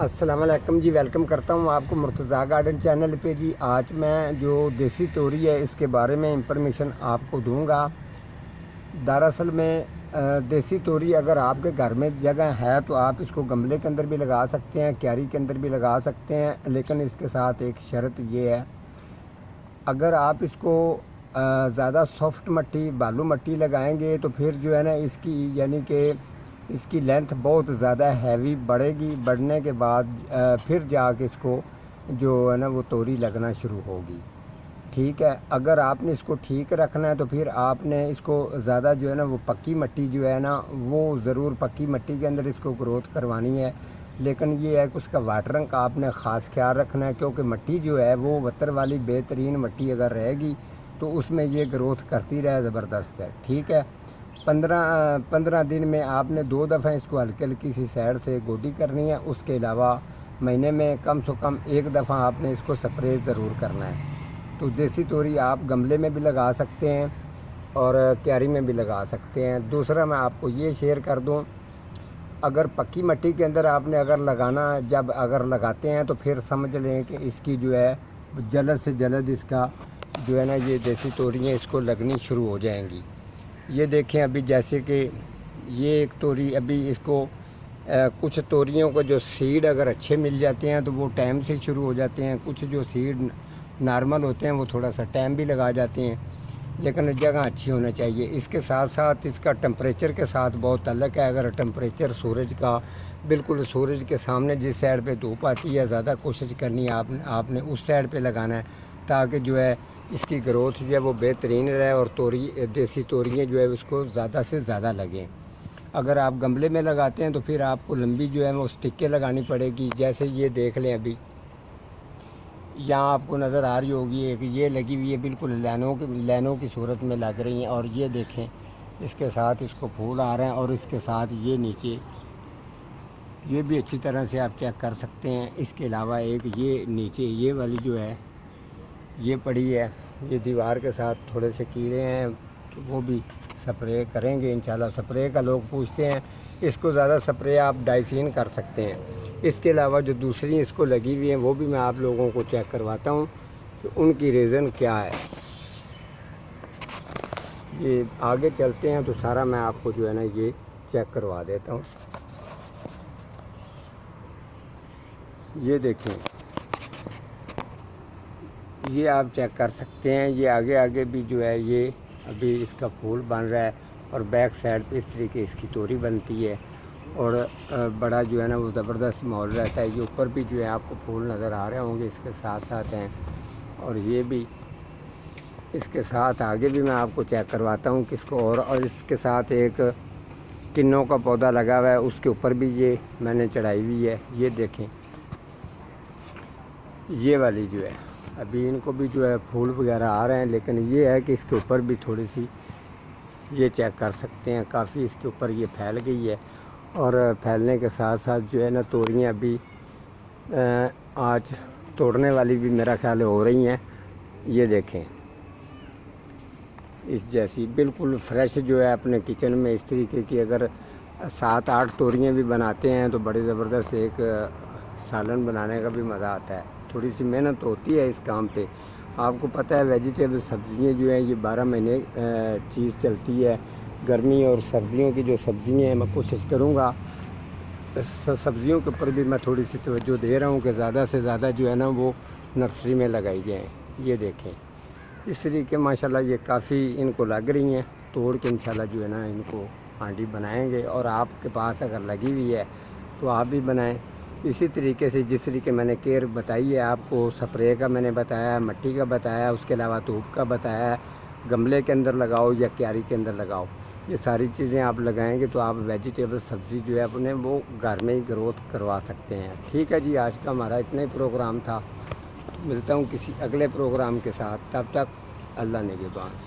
अस्सलाम वालेकुम जी। वेलकम करता हूँ आपको मुर्तज़ा गार्डन चैनल पे जी। आज मैं जो देसी तोरी है इसके बारे में इंफॉर्मेशन आपको दूंगा। दरअसल में देसी तोरी अगर आपके घर में जगह है तो आप इसको गमले के अंदर भी लगा सकते हैं, क्यारी के अंदर भी लगा सकते हैं, लेकिन इसके साथ एक शर्त ये है, अगर आप इसको ज़्यादा सॉफ्ट मट्टी बालू मट्टी लगाएंगे तो फिर जो है ना इसकी यानी कि इसकी लेंथ बहुत ज़्यादा हैवी बढ़ेगी। बढ़ने के बाद फिर जाके इसको जो है ना वो तोरी लगना शुरू होगी। ठीक है, अगर आपने इसको ठीक रखना है तो फिर आपने इसको ज़्यादा जो है ना वो पक्की मिट्टी जो है ना वो ज़रूर पक्की मिट्टी के अंदर इसको ग्रोथ करवानी है। लेकिन ये है कि उसका वाटरिंग का आपने ख़ास ख्याल रखना है, क्योंकि मिट्टी जो है वो वतर वाली बेहतरीन मिट्टी अगर रहेगी तो उसमें ये ग्रोथ करती रहे ज़बरदस्त है। ठीक है, 15 दिन में आपने 2 दफ़ा इसको हल्की हल्की सी साइड से गोडी करनी है। उसके अलावा महीने में कम से कम 1 दफ़ा आपने इसको स्प्रे ज़रूर करना है। तो देसी तोरी आप गमले में भी लगा सकते हैं और क्यारी में भी लगा सकते हैं। दूसरा मैं आपको ये शेयर कर दूं, अगर पक्की मिट्टी के अंदर आपने अगर लगाते हैं तो फिर समझ लें कि इसकी जो है जल्द से जल्द इसका जो है ना ये देसी तोरियाँ इसको लगनी शुरू हो जाएंगी। ये देखें, अभी जैसे कि ये एक तोरी अभी इसको कुछ तोरियों को जो सीड अगर अच्छे मिल जाते हैं तो वो टाइम से शुरू हो जाते हैं। कुछ जो सीड नॉर्मल होते हैं वो थोड़ा सा टाइम भी लगा जाते हैं, लेकिन जगह अच्छी होना चाहिए। इसके साथ साथ इसका टेम्परेचर के साथ बहुत ताल्लुक़ है। अगर टेम्परेचर सूरज का बिल्कुल सूरज के सामने जिस साइड पे धूप आती है, ज़्यादा कोशिश करनी है आपने उस साइड पे लगाना है, ताकि जो है इसकी ग्रोथ जो है वो बेहतरीन रहे और देसी तोरियाँ जो है उसको ज़्यादा से ज़्यादा लगें। अगर आप गमले में लगाते हैं तो फिर आपको लंबी जो है वो स्टिकें लगानी पड़ेगी। जैसे ये देख लें, अभी यहाँ आपको नज़र आ रही होगी एक ये लगी हुई है, बिल्कुल लाइनों की सूरत में लग रही हैं। और ये देखें, इसके साथ इसको फूल आ रहे हैं और इसके साथ ये नीचे ये भी अच्छी तरह से आप चेक कर सकते हैं। इसके अलावा एक ये नीचे ये वाली जो है ये पड़ी है, ये दीवार के साथ थोड़े से कीड़े हैं, तो वो भी स्प्रे करेंगे इंशाल्लाह। स्प्रे का लोग पूछते हैं, इसको ज़्यादा स्प्रे आप डाइसिन कर सकते हैं। इसके अलावा जो दूसरी इसको लगी हुई हैं वो भी मैं आप लोगों को चेक करवाता हूँ कि उनकी रीज़न क्या है। ये आगे चलते हैं तो सारा मैं आपको जो है ना ये चेक करवा देता हूँ। ये देखें, ये आप चेक कर सकते हैं। ये आगे भी जो है ये अभी इसका फूल बन रहा है और बैक साइड पे इस तरीके इसकी तोरी बनती है और बड़ा जो है ना वो ज़बरदस्त माहौल रहता है। ये ऊपर भी जो है आपको फूल नज़र आ रहे होंगे, इसके साथ साथ हैं। और ये भी इसके साथ आगे भी मैं आपको चेक करवाता हूँ किसको। और इसके साथ एक किन्नों का पौधा लगा हुआ है, उसके ऊपर भी ये मैंने चढ़ाई हुई है। ये देखें, ये वाली जो है अभी इनको भी जो है फूल वगैरह आ रहे हैं, लेकिन ये है कि इसके ऊपर भी थोड़ी सी ये चेक कर सकते हैं, काफ़ी इसके ऊपर ये फैल गई है। और फैलने के साथ साथ जो है ना तोरियाँ अभी आज तोड़ने वाली भी मेरा ख्याल हो रही हैं। ये देखें, इस जैसी बिल्कुल फ्रेश जो है अपने किचन में इस तरीके की अगर 7-8 तोरियाँ भी बनाते हैं तो बड़े ज़बरदस्त एक सालन बनाने का भी मज़ा आता है। थोड़ी सी मेहनत होती है इस काम पे। आपको पता है वेजिटेबल सब्ज़ियाँ जो हैं ये 12 महीने चीज़ चलती है। गर्मी और सर्दियों की जो सब्ज़ियाँ हैं मैं कोशिश करूँगा सब्ज़ियों के ऊपर भी मैं थोड़ी सी तवज्जो दे रहा हूँ कि ज़्यादा से ज़्यादा जो है ना वो नर्सरी में लगाई जाएँ। ये देखें, इस तरीके माशाल्लाह ये काफ़ी इनको लग रही हैं। तोड़ के इंशाल्लाह जो है ना इनको आंटी बनाएंगे। और आपके पास अगर लगी हुई है तो आप भी बनाएं इसी तरीके से, जिस तरीके मैंने केयर बताई है आपको। स्प्रे का मैंने बताया, मिट्टी का बताया, उसके अलावा धूप का बताया, गमले के अंदर लगाओ या क्यारी के अंदर लगाओ। ये सारी चीज़ें आप लगाएंगे तो आप वेजिटेबल सब्ज़ी जो है अपने वो घर में ही ग्रोथ करवा सकते हैं। ठीक है जी, आज का हमारा इतना ही प्रोग्राम था। मिलता हूँ किसी अगले प्रोग्राम के साथ, तब तक अल्लाह निगहबान।